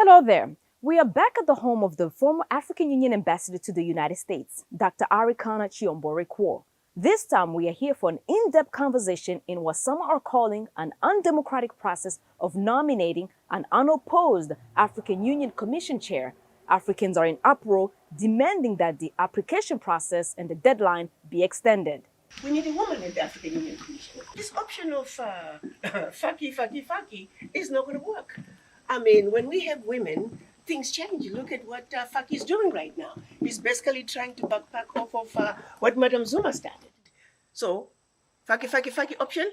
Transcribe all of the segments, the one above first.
Hello there. We are back at the home of the former African Union ambassador to the United States, Dr. Arikana Chihombori-Quao. This time we are here for an in-depth conversation in what some are calling an undemocratic process of nominating an unopposed African Union Commission chair. Africans are in uproar, demanding that the application process and the deadline be extended. We need a woman in the African Union Commission. This option of Faki is not going to work. I mean, when we have women, things change. Look at what Faki is doing right now. He's basically trying to backpack off of what Madam Zuma started. So, Faki option,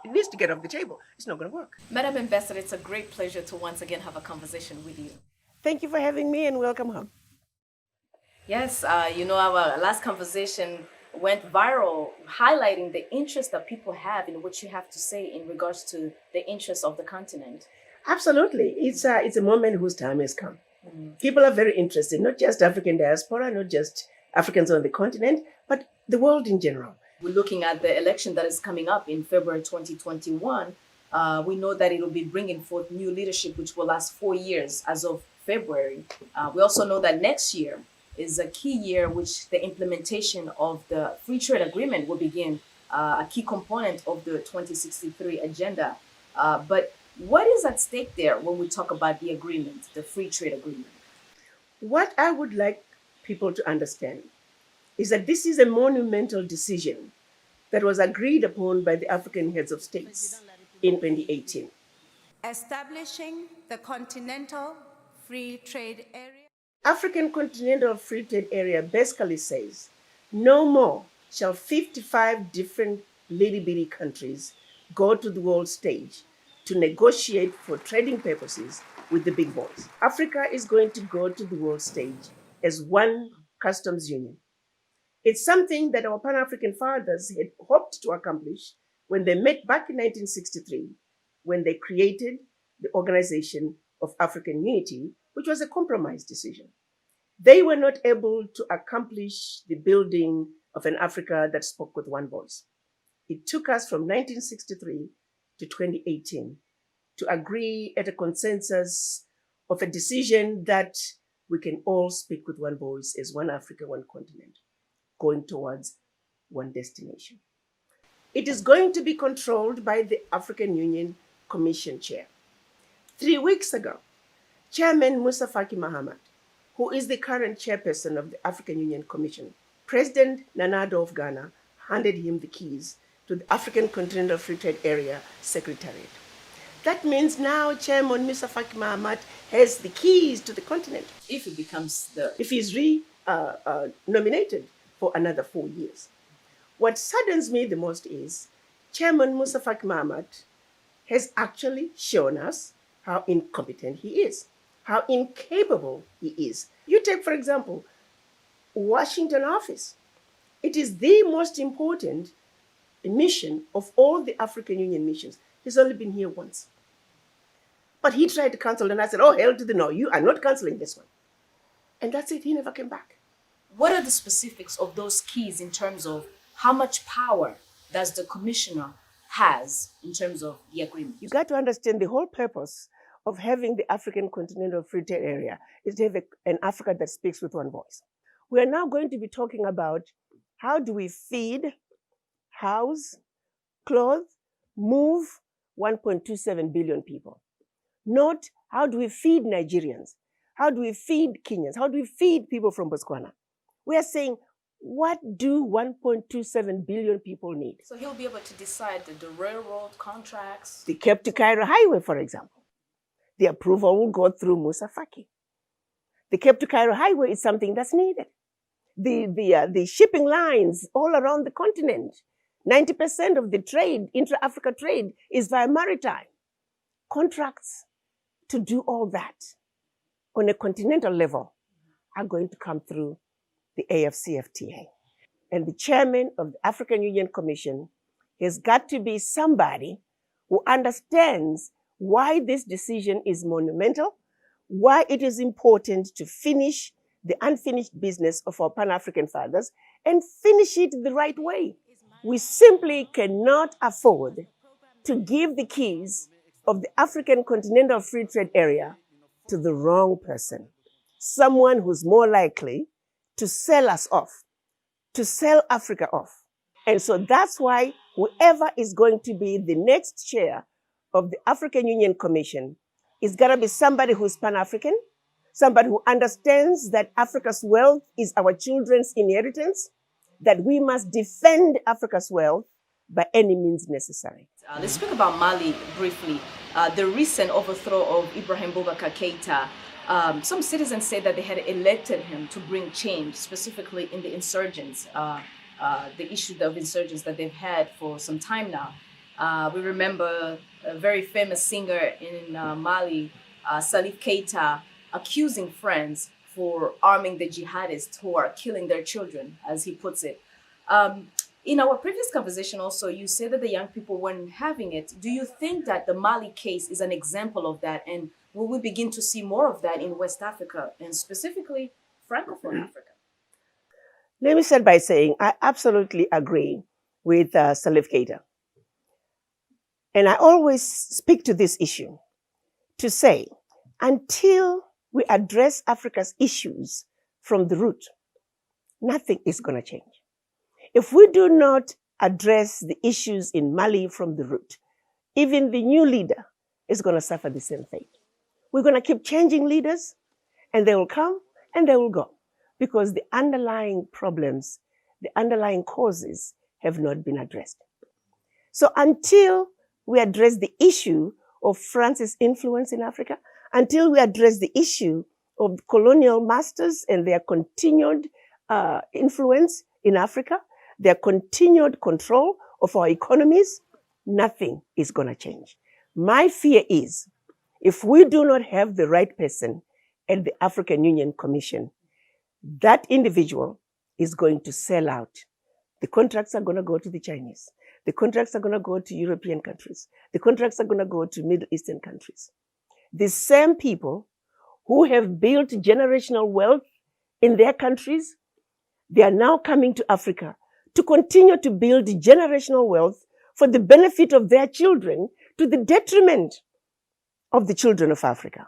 it needs to get off the table. It's not going to work. Madam Ambassador, it's a great pleasure to once again have a conversation with you. Thank you for having me and welcome home. Yes, our last conversation went viral, highlighting the interest that people have in what you have to say in regards to the interests of the continent. Absolutely. It's a moment whose time has come. People are very interested, not just African diaspora, not just Africans on the continent, but the world in general. We're looking at the election that is coming up in February 2021. We know that it will be bringing forth new leadership, which will last 4 years as of February. We also know that next year is a key year which the implementation of the free trade agreement will begin, a key component of the 2063 agenda. But what is at stake there when we talk about the agreement, the free trade agreement? What I would like people to understand is that this is a monumental decision that was agreed upon by the African heads of states in 2018. Establishing the Continental Free Trade Area. African Continental Free Trade Area basically says no more shall 55 different little-bitty countries go to the world stage to negotiate for trading purposes with the big boys. Africa is going to go to the world stage as one customs union. It's something that our Pan-African fathers had hoped to accomplish when they met back in 1963, when they created the Organization of African Unity, which was a compromise decision. They were not able to accomplish the building of an Africa that spoke with one voice. It took us from 1963 to 2018 to agree at a consensus of a decision that we can all speak with one voice as one Africa, one continent, going towards one destination. It is going to be controlled by the African Union Commission Chair. 3 weeks ago, Chairman Musa Faki Mahamat, who is the current chairperson of the African Union Commission, President Nana Addo of Ghana handed him the keys to the African Continental Free Trade Area Secretariat. That means now Chairman Musa Faki Mahamat has the keys to the continent. If If he's nominated for another 4 years. What saddens me the most is Chairman Musa Faki Mahamat has actually shown us how incompetent he is, how incapable he is. You take, for example, Washington office. It is the most important mission of all the African Union missions. He's only been here once. But he tried to cancel, and I said, oh, hell to the no, you are not canceling this one. And that's it, he never came back. What are the specifics of those keys in terms of how much power does the commissioner has in terms of the agreement? You got to understand the whole purpose of having the African Continental Free Trade Area is to have an Africa that speaks with one voice. We are now going to be talking about how do we feed, house, clothe, move 1.27 billion people. Not how do we feed Nigerians, how do we feed Kenyans, how do we feed people from Botswana. We are saying, what do 1.27 billion people need? So he'll be able to decide the railroad contracts. The Cape to Cairo Highway, for example. The approval will go through Musa Faki. The Cape to Cairo Highway is something that's needed. The shipping lines all around the continent, 90% of the trade, intra-Africa trade, is via maritime. Contracts to do all that on a continental level are going to come through the AFCFTA. And the chairman of the African Union Commission has got to be somebody who understands why this decision is monumental, why it is important to finish the unfinished business of our Pan-African fathers and finish it the right way. We simply cannot afford to give the keys of the African Continental Free Trade Area to the wrong person, someone who's more likely to sell us off, to sell Africa off. And so that's why whoever is going to be the next chair of the African Union Commission is going to be somebody who's Pan-African, somebody who understands that Africa's wealth is our children's inheritance, that we must defend Africa's wealth by any means necessary. Let's speak about Mali briefly. The recent overthrow of Ibrahim Boubacar Keita, some citizens say that they had elected him to bring change, specifically in the insurgents, the issue of insurgents that they've had for some time now. We remember a very famous singer in Mali, Salif Keita, accusing friends for arming the jihadists who are killing their children, as he puts it. In our previous conversation also, you said that the young people weren't having it. Do you think that the Mali case is an example of that? And will we begin to see more of that in West Africa and specifically Francophone Africa? Let me start by saying I absolutely agree with Salif Keita. And I always speak to this issue to say, until we address Africa's issues from the root, nothing is going to change. If we do not address the issues in Mali from the root, even the new leader is going to suffer the same fate. We're going to keep changing leaders, and they will come and they will go, because the underlying problems, the underlying causes have not been addressed. So until we address the issue of France's influence in Africa, until we address the issue of colonial masters and their continued influence in Africa, their continued control of our economies, nothing is going to change. My fear is, if we do not have the right person at the African Union Commission, that individual is going to sell out. The contracts are going to go to the Chinese. The contracts are going to go to European countries. The contracts are going to go to Middle Eastern countries. The same people who have built generational wealth in their countries, they are now coming to Africa to continue to build generational wealth for the benefit of their children, to the detriment of the children of Africa.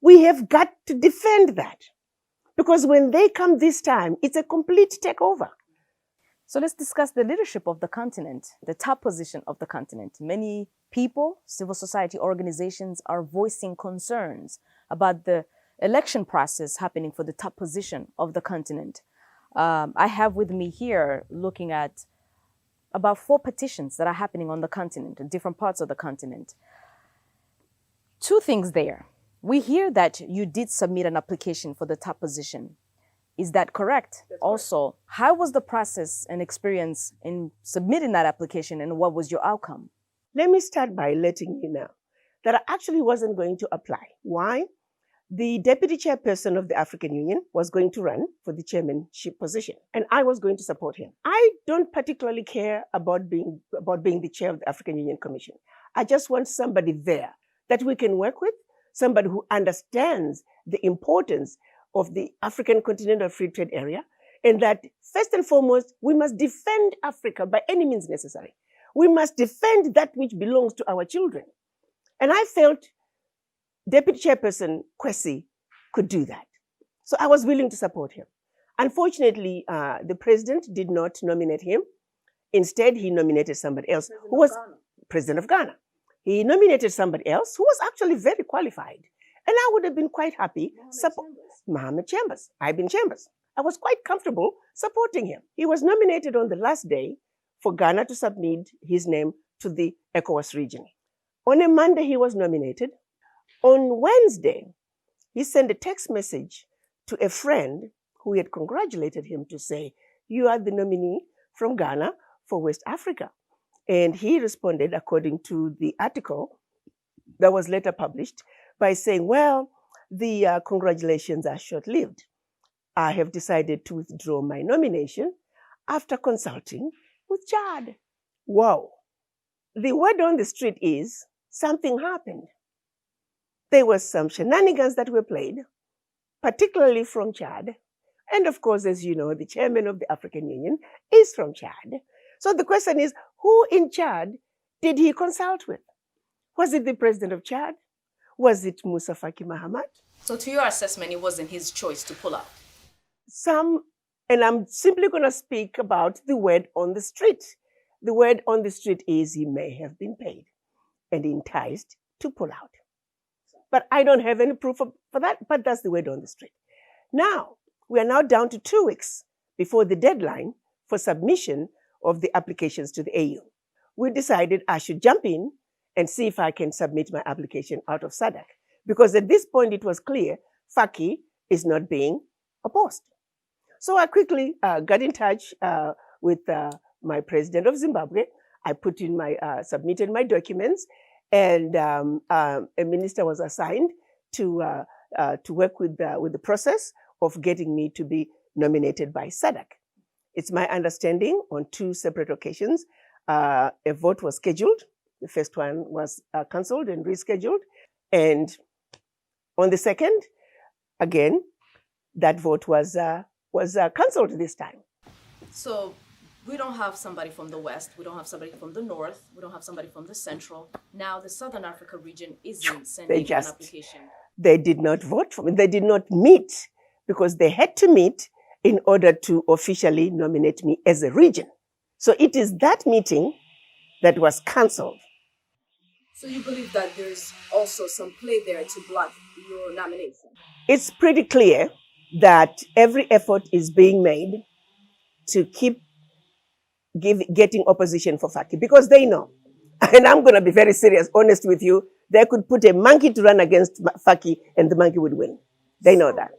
We have got to defend that, because when they come this time, it's a complete takeover. So let's discuss the leadership of the continent, the top position of the continent. Many people, civil society organizations are voicing concerns about the election process happening for the top position of the continent. I have with me here looking at about 4 petitions that are happening on the continent, in different parts of the continent. 2 things there. We hear that you did submit an application for the top position. Is that correct? That's also, correct. How was the process and experience in submitting that application, and what was your outcome? Let me start by letting you know that I actually wasn't going to apply. Why? The deputy chairperson of the African Union was going to run for the chairmanship position, and I was going to support him. I don't particularly care about being the chair of the African Union Commission. I just want somebody there that we can work with, somebody who understands the importance of the African Continental Free Trade Area, and that first and foremost, we must defend Africa by any means necessary. We must defend that which belongs to our children. And I felt Deputy Chairperson Kwesi could do that. So I was willing to support him. Unfortunately, the president did not nominate him. Instead, he nominated somebody else who was president of Ghana. He nominated somebody else who was actually very qualified. And I would have been quite happy. Mohamed Chambers, Ibn Chambers. I was quite comfortable supporting him. He was nominated on the last day for Ghana to submit his name to the ECOWAS region. On a Monday, he was nominated. On Wednesday, he sent a text message to a friend who had congratulated him to say, "You are the nominee from Ghana for West Africa." And he responded, according to the article that was later published, by saying, "Well, the congratulations are short-lived. I have decided to withdraw my nomination after consulting with Chad." Wow. The word on the street is something happened. There were some shenanigans that were played, particularly from Chad. And of course, as you know, the chairman of the African Union is from Chad. So the question is, who in Chad did he consult with? Was it the president of Chad? Was it Musa Faki Mahamat? So, to your assessment, it wasn't his choice to pull out. Some, and I'm simply going to speak about the word on the street. The word on the street is he may have been paid and enticed to pull out. But I don't have any proof for that, but that's the word on the street. Now, we are now down to 2 weeks before the deadline for submission of the applications to the AU. We decided I should jump in and see if I can submit my application out of SADC. Because at this point, it was clear Faki is not being opposed. So I quickly got in touch with my president of Zimbabwe. I submitted my documents, and a minister was assigned to work with the process of getting me to be nominated by SADC. It's my understanding on 2 separate occasions, a vote was scheduled. The first one was cancelled and rescheduled. And on the second, again, that vote was cancelled this time. So we don't have somebody from the West, we don't have somebody from the North, we don't have somebody from the Central. Now the Southern Africa region isn't sending an application. They did not vote for me. They did not meet because they had to meet in order to officially nominate me as a region. So it is that meeting that was cancelled. So you believe that there's also some play there to block your nomination? It's pretty clear that every effort is being made to keep getting opposition for Faki because they know, and I'm going to be very serious, honest with you, they could put a monkey to run against Faki and the monkey would win. They know that.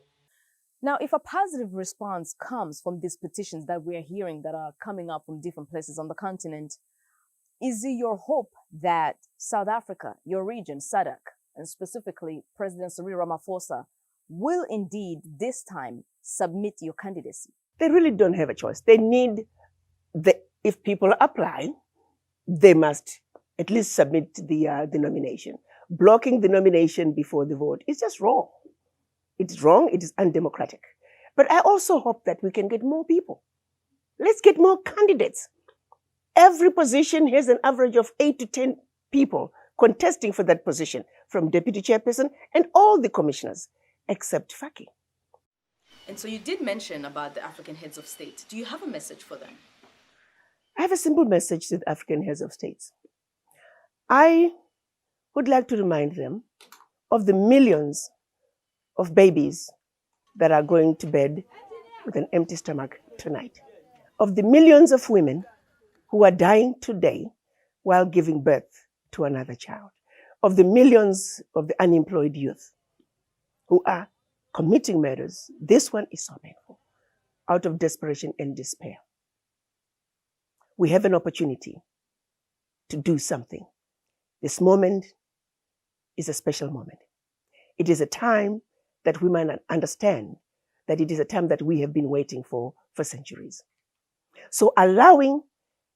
Now, if a positive response comes from these petitions that we're hearing that are coming up from different places on the continent, is it your hope that South Africa, your region, SADC, and specifically President Cyril Ramaphosa, will indeed this time submit your candidacy? They really don't have a choice. They need, if people apply, they must at least submit the nomination. Blocking the nomination before the vote is just wrong. It's wrong, it is undemocratic. But I also hope that we can get more people. Let's get more candidates. Every position has an average of 8 to 10 people contesting for that position, from deputy chairperson and all the commissioners, except Faki. And so you did mention about the African heads of state. Do you have a message for them? I have a simple message to the African heads of states. I would like to remind them of the millions of babies that are going to bed with an empty stomach tonight, of the millions of women who are dying today while giving birth to another child, of the millions of the unemployed youth who are committing murders. This one is so painful, out of desperation and despair. We have an opportunity to do something. This moment is a special moment. It is a time that we might understand that it is a time that we have been waiting for centuries. So allowing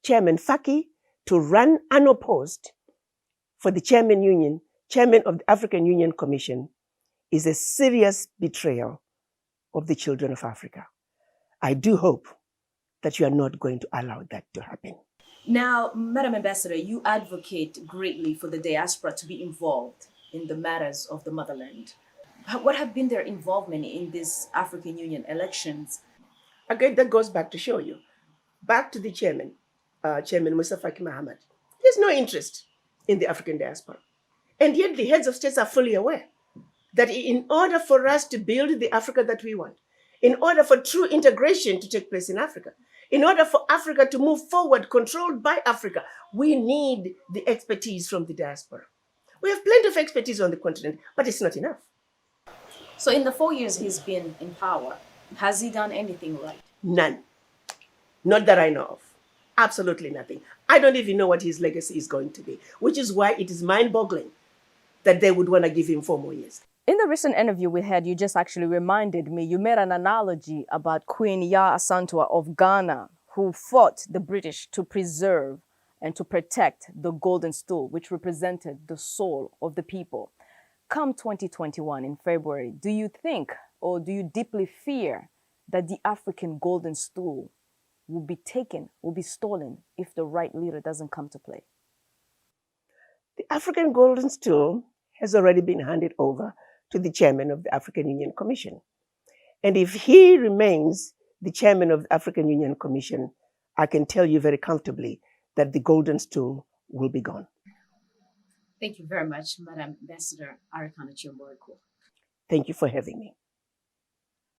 Chairman Faki to run unopposed for the chairman of the African Union Commission is a serious betrayal of the children of Africa. I do hope that you are not going to allow that to happen. Now, Madam Ambassador, you advocate greatly for the diaspora to be involved in the matters of the motherland. What have been their involvement in these African Union elections? Again, that goes back to show you. Back to the chairman, Chairman Musa Faki Mahamat. There's no interest in the African diaspora. And yet the heads of states are fully aware that in order for us to build the Africa that we want, in order for true integration to take place in Africa, in order for Africa to move forward, controlled by Africa, we need the expertise from the diaspora. We have plenty of expertise on the continent, but it's not enough. So in the 4 years he's been in power, has he done anything right? None. Not that I know of. Absolutely nothing. I don't even know what his legacy is going to be, which is why it is mind-boggling that they would want to give him 4 more years. In the recent interview we had, you just actually reminded me, you made an analogy about Queen Yaa Asantewaa of Ghana, who fought the British to preserve and to protect the golden stool, which represented the soul of the people. Come 2021 in February, do you think, or do you deeply fear that the African golden stool will be taken, will be stolen if the right leader doesn't come to play? The African golden stool has already been handed over to the chairman of the African Union Commission. And if he remains the chairman of the African Union Commission, I can tell you very comfortably that the golden stool will be gone. Thank you very much, Madam Ambassador Arikana Chihombori-Quao. Thank you for having me.